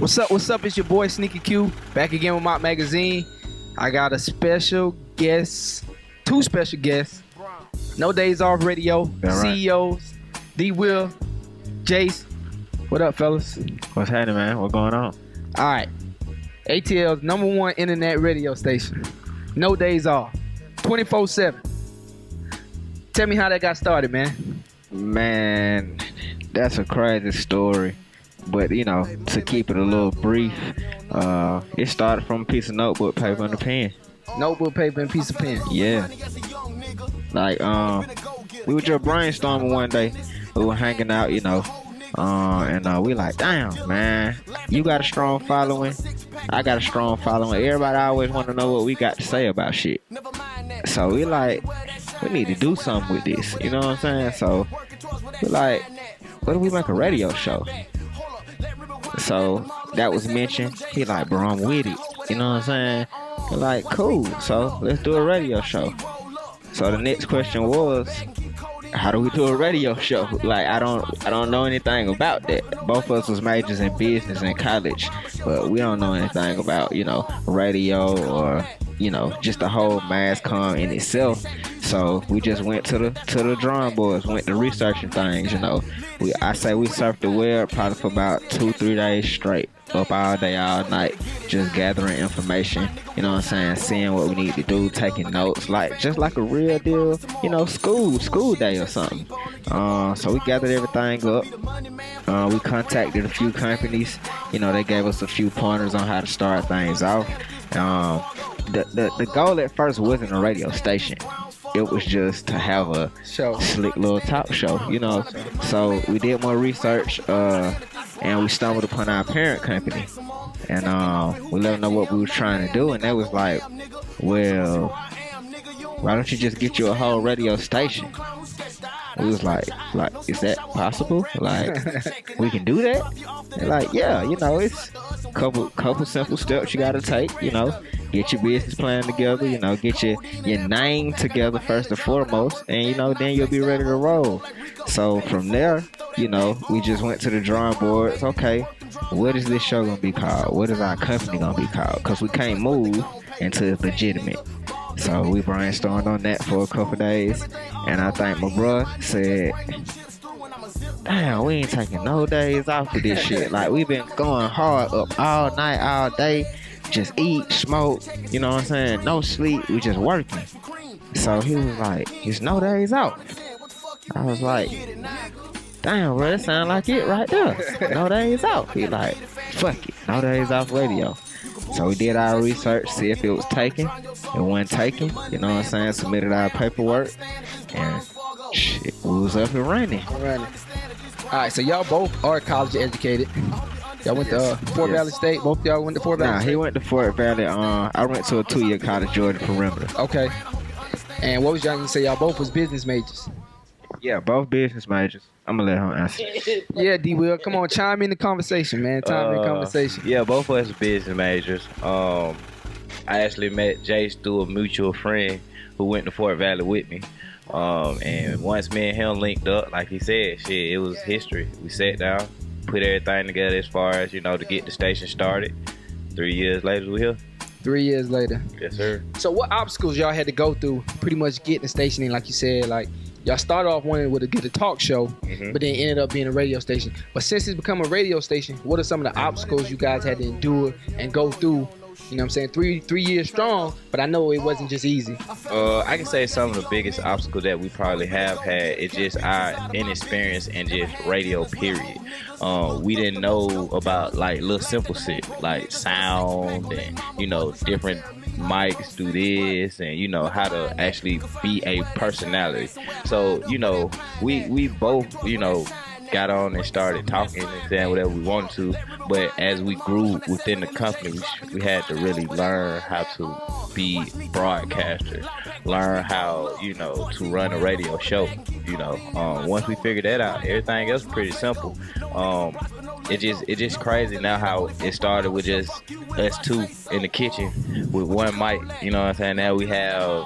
What's up? What's up? It's your boy Sneaky Q back again with Mop Magazine. I got a special guest, two special guests. No Days Off Radio, right. CEOs, D Will, Jace. What up, fellas? What's happening, man? What's going on? All right, ATL's #1 internet radio station. No Days Off, 24/7. Tell me how that got started, man. Man, that's a crazy story. But, you know, to keep it a little brief, it started from a piece of notebook paper and a pen. Notebook paper and piece of pen. Yeah. Like, we were just brainstorming one day. We were hanging out, you know. And we like, damn, man, you got a strong following. I got a strong following. Everybody always want to know what we got to say about shit. So we like, we need to do something with this. You know what I'm saying? So we like, what if we make a radio show? So that was mentioned. He like, bro, I'm with it. You know what I'm saying? We're like, cool. So let's do a radio show. So the next question was, how do we do a radio show? Like, I don't know anything about that. Both of us was majors in business in college, but we don't know anything about, you know, radio or, you know, just the whole mass comm in itself. So we just went to the drawing boards, went to researching things, you know. I say we surfed the web probably for about 2-3 days straight, up all day, all night, just gathering information, you know what I'm saying, seeing what we need to do, taking notes, like just like a real deal, you know, school day or something. So we gathered everything up. We contacted a few companies, you know, they gave us a few pointers on how to start things off. The goal at first wasn't a radio station. It was just to have a slick little talk show, you know. So we did more research, and we stumbled upon our parent company, and we let them know what we was trying to do, and they was like, well, why don't you just get you a whole radio station? We was like, is that possible? Like, we can do that? They're like, yeah, you know, it's a couple simple steps you gotta take, you know. Get your business plan together, you know, get your name together first and foremost, and, you know, then you'll be ready to roll. So from there, you know, we just went to the drawing boards. Okay, what is this show gonna be called? What is our company gonna be called? Because we can't move until it's legitimate. So we brainstormed on that for a couple days, and I think my bro said, damn, we ain't taking no days off of this shit. Like, we've been going hard up all night, all day. Just eat, smoke, you know what I'm saying? No sleep, we just working. So he was like, there's no days off. I was like, damn, bro, that sound like it right there. No days off. He like, fuck it, no days off radio. So we did our research, see if it was taken. It wasn't taken, you know what I'm saying? Submitted our paperwork, and shit, we was up and running. All right, so y'all both are college educated. Y'all went to Fort Valley State? Both of y'all went to Fort Valley State? He went to Fort Valley. I went to a 2-year college, Georgia Perimeter. Okay. And what was y'all going to say? Y'all both was business majors? Yeah, both business majors. I'm going to let him answer. Yeah, D-Will. Come on, chime in the conversation, man. Chime in the conversation. Yeah, both of us business majors. I actually met Jace through a mutual friend who went to Fort Valley with me. And once me and him linked up, like he said, shit, it was history. We sat down, put everything together as far as, you know, to get the station started. 3 years later, we're here. 3 years later. Yes, sir. So what obstacles y'all had to go through pretty much getting the station in? Like you said, like, y'all started off wanting to get a talk show, but then ended up being a radio station. But since it's become a radio station, what are some of the obstacles you guys had to endure and go through? You know what I'm saying? Three years strong, but I know it wasn't just easy. I can say some of the biggest obstacles that we probably have had is just our inexperience in just radio, period. We didn't know about, like, little simple shit, like sound and, you know, different mics do this and, you know, how to actually be a personality. So, you know, we both, you know, got on and started talking and saying whatever we wanted to, but as we grew within the company, we had to really learn how to be broadcasters, learn how, you know, to run a radio show. You know, once we figured that out, everything else was pretty simple. It just crazy now how it started with just us two in the kitchen with one mic. You know what I'm saying? Now we have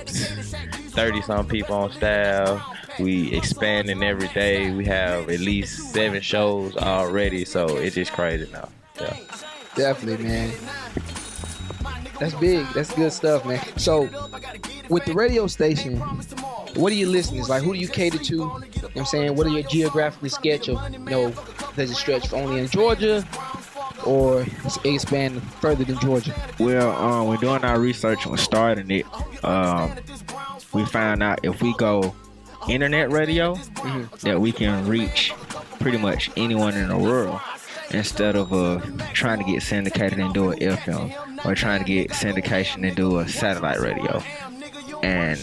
30 some people on staff. We expanding every day. We have at least 7 shows already, so it's just crazy now. Yeah. Definitely, man. That's big. That's good stuff, man. So, with the radio station, what are your listeners? Like, who do you cater to? You know what I'm saying? What are your geographically sketch of, does it stretch only in Georgia? Or expand further than Georgia? Well, when doing our research and starting it, we found out if we go internet radio, that we can reach pretty much anyone in the world instead of trying to get syndicated and do an FM or trying to get syndication and do a satellite radio. And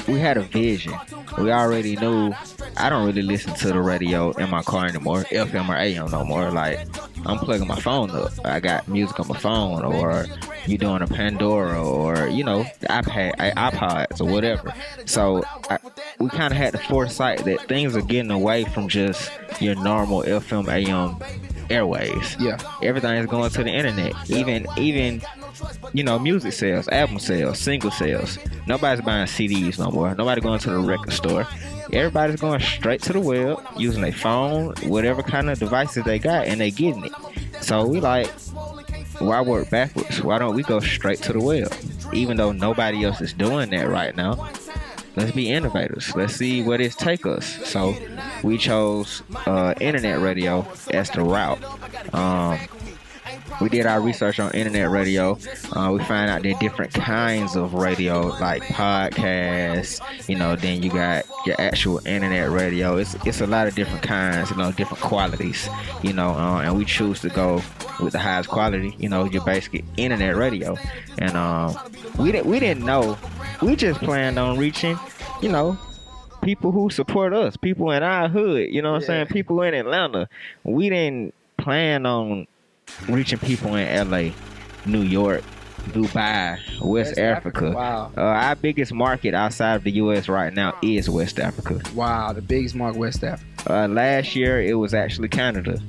we had a vision. We already knew I don't really listen to the radio in my car anymore, FM or AM no more. Like, I'm plugging my phone up. I got music on my phone, or you doing a Pandora, or the iPods or whatever. So we kind of had the foresight that things are getting away from just your normal FM, AM airways. Yeah, everything is going to the internet. Even music sales, album sales, single sales. Nobody's buying CDs no more. Nobody going to the record store. Everybody's going straight to the web, using their phone, whatever kind of devices they got, and they getting it. So we like, why work backwards? Why don't we go straight to the web? Even though nobody else is doing that right now, let's be innovators. Let's see where this take us. So we chose internet radio as the route. We did our research on internet radio. We found out there are different kinds of radio, like podcasts. Then you got your actual internet radio. It's a lot of different kinds, different qualities. And we choose to go with the highest quality. Your basic internet radio. And we didn't know. We just planned on reaching, people who support us, people in our hood. You know what I'm saying? People in Atlanta. We didn't plan on reaching people in LA, New York, Dubai, West Africa. Wow. Our biggest market outside of the U.S. right now is West Africa. Wow, the biggest market, West Africa. Last year it was actually Canada.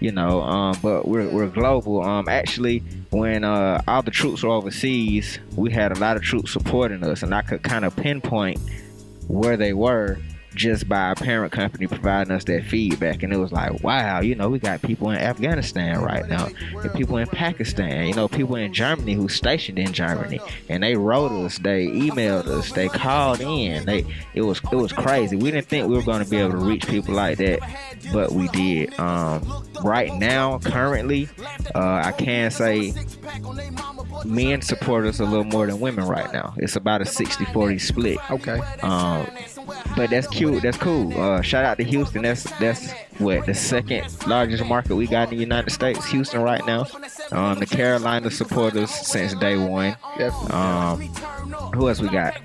But we're global. Actually, when all the troops were overseas, we had a lot of troops supporting us, and I could kind of pinpoint where they were just by our parent company providing us that feedback. And it was like, wow, we got people in Afghanistan right now, and people in Pakistan, people in Germany who's stationed in Germany, and they wrote us, they emailed us, they called in. It was crazy. We didn't think we were going to be able to reach people like that, but we did. Right now, currently, I can say men support us a little more than women right now. It's about a 60-40 split. Okay. But that's cute. That's cool. Shout out to Houston. That's what, the second largest market we got in the United States. Houston right now. The Carolinas support us since day one. Who else we got?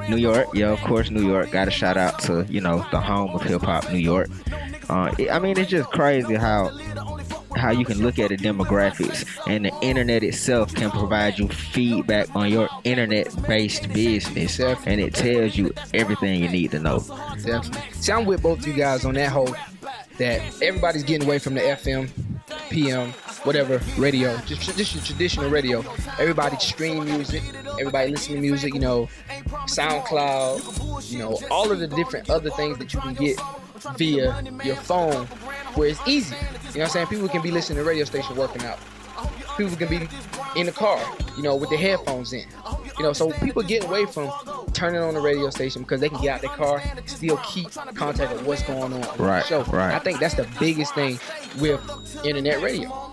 New York. Yeah, of course, New York. Got a shout out to, the home of hip hop, New York. It's just crazy how you can look at the demographics, and the internet itself can provide you feedback on your internet-based business, and it tells you everything you need to know. Definitely. See, I'm with both you guys on that whole, that everybody's getting away from the FM, PM, whatever, radio, just your traditional radio. Everybody stream music, everybody listen to music, SoundCloud, all of the different other things that you can get via your phone, where it's easy. You know what I'm saying? People can be listening to radio station working out. People can be in the car, with their headphones in. So people get away from turning on the radio station because they can get out their car and still keep contact with what's going on. Right, the show. Right. I think that's the biggest thing with internet radio.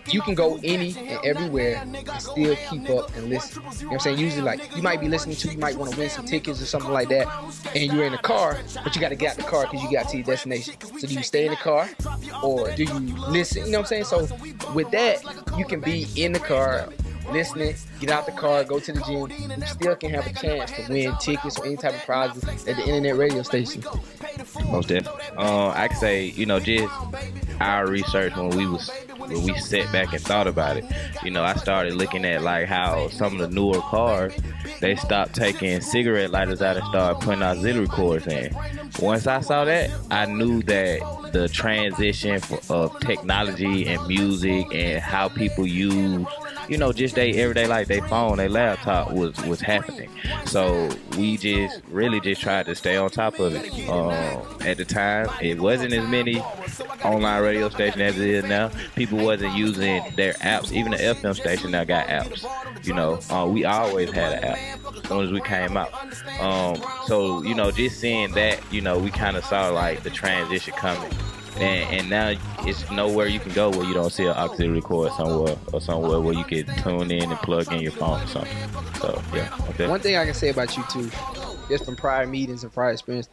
You can go any and everywhere and still keep up and listen. You know what I'm saying? Usually, you might be listening to, you might want to win some tickets or something like that, and you're in the car, but you got to get out the car because you got to your destination. So do you stay in the car, or do you listen? You know what I'm saying? So with that, you can be in the car, listening, get out the car, go to the gym. You still can have a chance to win tickets or any type of prizes at the internet radio station. Most definitely. I can say, just our research when we sat back and thought about it. I started looking at how some of the newer cars, they stopped taking cigarette lighters out and started putting auxiliary cords in. Once I saw that, I knew that the transition of technology and music and how people use just they everyday life, their phone, their laptop was happening. So we just really just tried to stay on top of it. At the time, it wasn't as many online radio stations as it is now. People wasn't using their apps. Even the FM station now got apps. We always had an app as soon as we came out. So just seeing that, we kind of saw like the transition coming. And now it's nowhere you can go where you don't see an auxiliary cord somewhere where you can tune in and plug in your phone or something. So yeah. Okay. One thing I can say about you too, just from prior meetings and prior experience,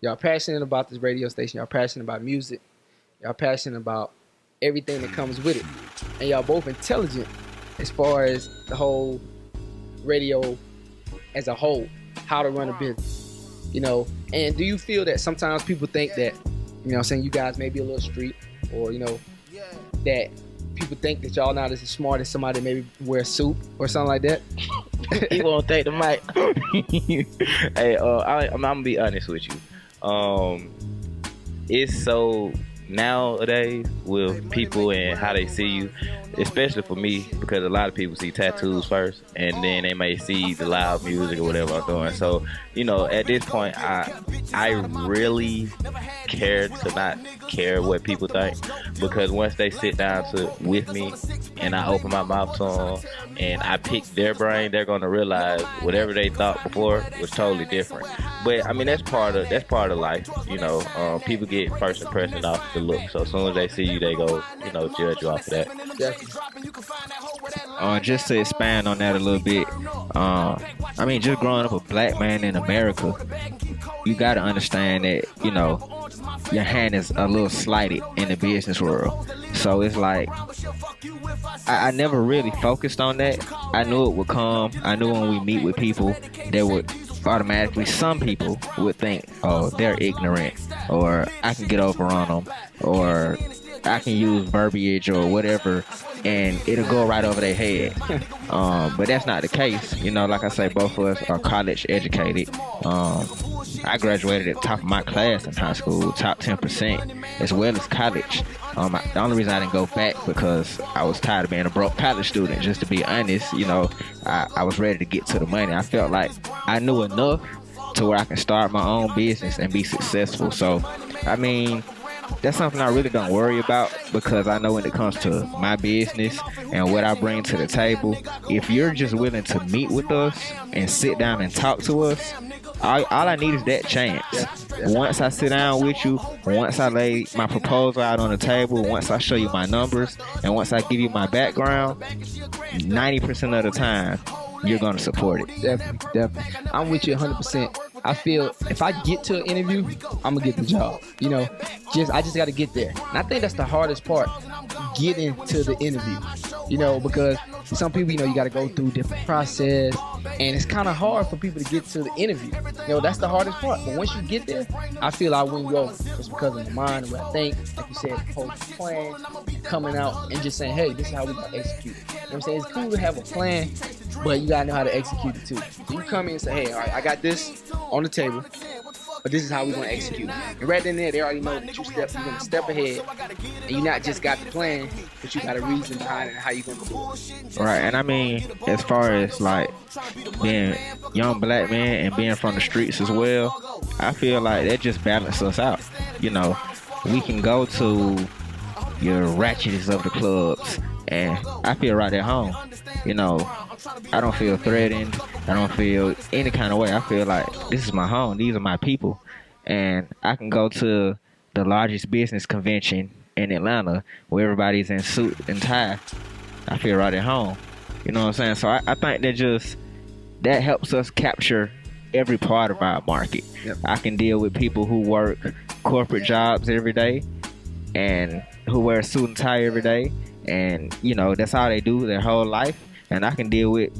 y'all passionate about this radio station. Y'all passionate about music. Y'all passionate about everything that comes with it, and y'all both intelligent as far as the whole radio as a whole, how to run a business. And do you feel that sometimes people think that, saying you guys may be a little street, or that people think that y'all not as smart as somebody that maybe wear a suit or something like that? He won't take the mic. Hey, I'm gonna be honest with you. It's so nowadays with people and how they see you, especially for me, because a lot of people see tattoos first and then they may see the loud music or whatever I'm doing. So at this point I really care to not care what people think, because once they sit down with me and I open my mouth to them and I pick their brain, they're gonna realize whatever they thought before was totally different. But I mean, that's part of life. People get first impression off the look. So as soon as they see you, they go, judge you off of that. Just to expand on that a little bit, just growing up a black man in America, you got to understand that, your hand is a little slighted in the business world. So it's like, I never really focused on that. I knew it would come. I knew when we meet with people, there would automatically, some people would think, oh, they're ignorant, or I can get over on them, or I can use verbiage or whatever, and it'll go right over their head. But that's not the case. Like I say, both of us are college educated. I graduated at the top of my class in high school, top 10%, as well as college. The only reason I didn't go back because I was tired of being a broke college student. Just to be honest, I was ready to get to the money. I felt like I knew enough to where I can start my own business and be successful. So, that's something I really don't worry about, because I know when it comes to my business and what I bring to the table, if you're just willing to meet with us and sit down and talk to us, all I need is that chance. Once I sit down with you, once I lay my proposal out on the table, once I show you my numbers, and once I give you my background, 90% of the time, you're going to support it. Definitely. I'm with you 100%. I feel if I get to an interview, I'm going to get the job. I just got to get there. And I think that's the hardest part, getting to the interview. Because some people, you got to go through different process, and it's kind of hard for people to get to the interview. That's the hardest part. But once you get there, I feel I win you over. It's because of the mind and what I think. Like you said, the whole plan, coming out and just saying, hey, this is how we can execute. What I'm saying? It's cool to have a plan, but you got to know how to execute it too. So you come in and say, hey, all right, I got this on the table, but this is how we're going to execute it. And right in there, they already know that you're going to step ahead, and you not just got the plan, but you got a reason behind it and how you're going to do it. Right, and as far as like being young black man and being from the streets as well, I feel like that just balances us out. We can go to your ratchetest of the clubs, and I feel right at home. I don't feel threatened. I don't feel any kind of way. I feel like this is my home. These are my people. And I can go to the largest business convention in Atlanta where everybody's in suit and tie. I feel right at home. You know what I'm saying? So I think that helps us capture every part of our market. Yep. I can deal with people who work corporate jobs every day and who wear a suit and tie every day. And, that's all they do their whole life. And I can deal with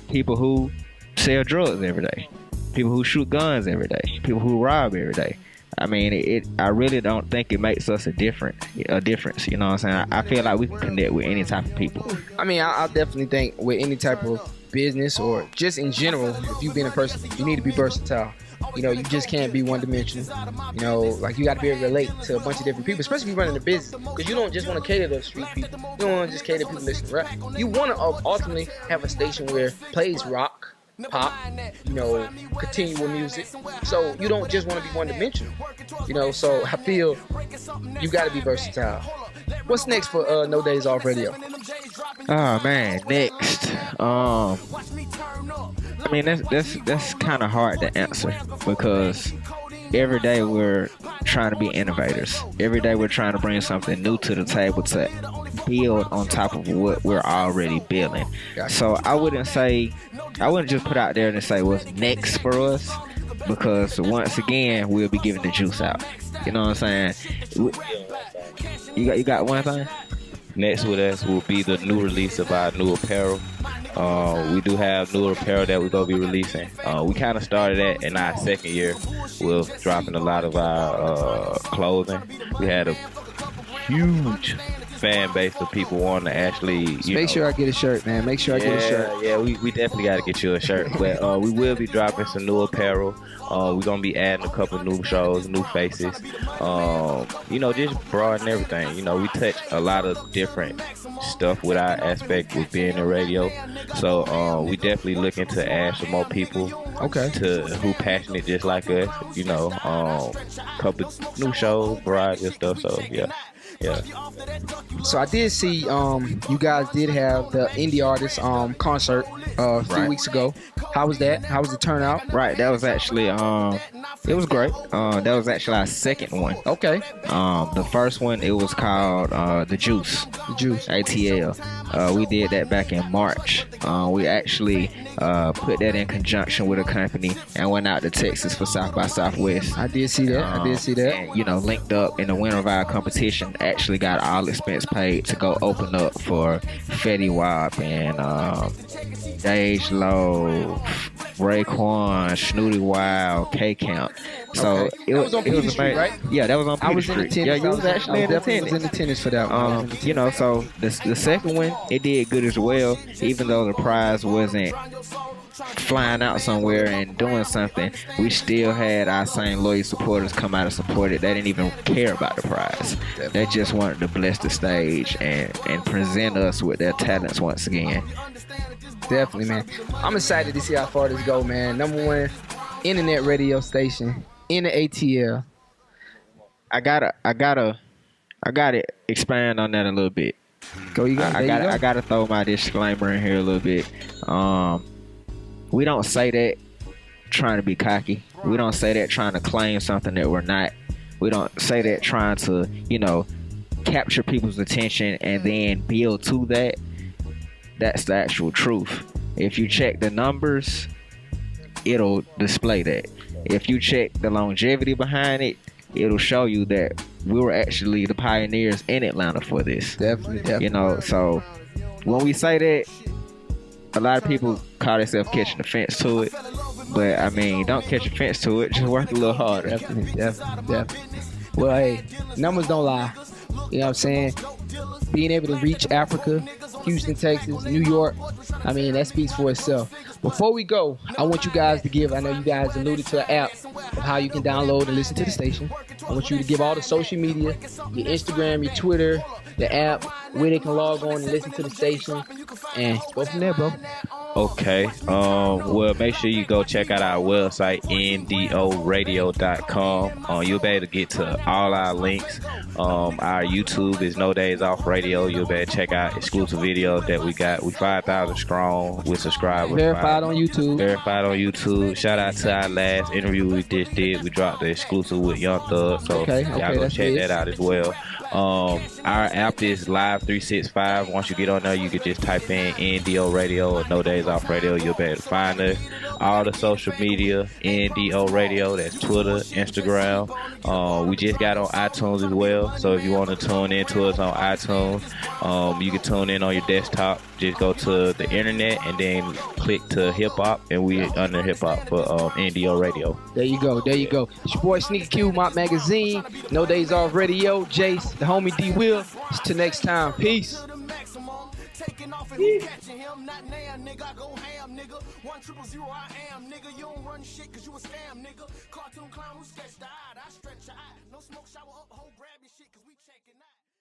people who sell drugs every day, people who shoot guns every day, people who rob every day. I really don't think it makes us a difference. You know what I'm saying? I feel like we can connect with any type of people. I definitely think with any type of business or just in general, if you've been a person, you need to be versatile. You know, you just can't be one dimensional. You know, like you got to be able to relate to a bunch of different people, especially if you're running a business, because you don't just want to cater to street people. You don't want to just cater to people listening to rap. You want to ultimately have a station where plays rock, pop, you know, continual music. So you don't just want to be one dimensional. You know, so I feel you got to be versatile. What's next for No Days Off Radio? Oh man, next. I mean that's kind of hard to answer because every day we're trying to be innovators. Every day we're trying to bring something new to the table to build on top of what we're already building. So I wouldn't just put out there and say what's next for us, because once again we'll be giving the juice out. You know what I'm saying? You got one thing? Next with us will be the new release of our new apparel. We do have new apparel that we're going to be releasing. We kind of started that in our second year with dropping a lot of our clothing. We had a huge fan base of people wanting to actually make sure I get a shirt, man. Make sure I get a shirt. Yeah, we definitely got to get you a shirt. But we will be dropping some new apparel. We're going to be adding a couple new shows, new faces. You know, just broaden everything. You know, we touch a lot of different stuff with our aspect with being in radio. So we definitely looking to add some more people to who passionate just like us. You know, couple new shows, variety of stuff. So yeah. So I did see you guys did have the indie artist concert a few weeks ago. How was that? How was the turnout? Right, that was actually it was great. That was actually our second one. Okay. The first one, it was called The Juice. The Juice. ATL. We did that back in March. We actually put that in conjunction with a company and went out to Texas for South by Southwest. I did see that. And, you know, linked up in the winner of our competition. Actually got all expense paid to go open up for Fetty Wap and Dej Loaf, Raekwon, Snooty Wild, K-Camp. So it was on Peter Street, right? Yeah, that was on Peter Street. Yeah, you was actually in attendance. I was in attendance for that one. You know, so the second one, it did good as well, even though the prize wasn't flying out somewhere and doing something. We still had our same loyal supporters come out and support it. They didn't even care about the prize. They just wanted to bless the stage and present us with their talents once again. Definitely, man. I'm excited to see how far this go, man. Number one internet radio station in the ATL. I gotta expand on that a little bit. I gotta throw my disclaimer in here a little bit. We don't say that trying to be cocky. We don't say that trying to claim something that we're not. We don't say that trying to, you know, capture people's attention and then build to that. That's the actual truth. If you check the numbers, it'll display that. If you check the longevity behind it, it'll show you that we were actually the pioneers in Atlanta for this. Definitely. You know, so when we say that, a lot of people call themselves catching offense to it. But, I mean, don't catch offense to it. Just work a little harder. Definitely. Well, hey, numbers don't lie. You know what I'm saying? Being able to reach Africa, Houston, Texas, New York, I mean, that speaks for itself. Before we go, I want you guys to give, I know you guys alluded to an app of how you can download and listen to the station. I want you to give all the social media, your Instagram, your Twitter, the app, where they can log on and listen to the station, and go from there, bro. Okay. Well, make sure you go check out our website, ndoradio.com. You'll be able to get to all our links. Our YouTube is No Days Off Radio. You'll be able to check out exclusive videos that we got. We 5,000 strong with subscribers. Verified on YouTube. Shout out to our last interview we just did. We dropped the exclusive with Young Thug. So y'all go check that out as well. Our app is Live 365. Once you get on there, you can just type in NDO Radio or No Days Off Radio. You'll be able to find us. All the social media, NDO Radio. That's Twitter, Instagram. We just got on iTunes as well. So if you want to tune in to us on iTunes, you can tune in on your desktop. Just go to the internet and then click to hip hop, and we under hip hop for NDO Radio. There you go. It's your boy Sneaker Q, Mop Magazine, No Days Off Radio, Jace, the homie D Will. Till next time, peace. Taking off and who catching him? Not now, nigga. I go ham, nigga. 100 I am, nigga. You don't run shit cause you a scam, nigga. Cartoon clown who sketched the eye. I stretch your eye. No smoke shower up, hoe grab your shit cause we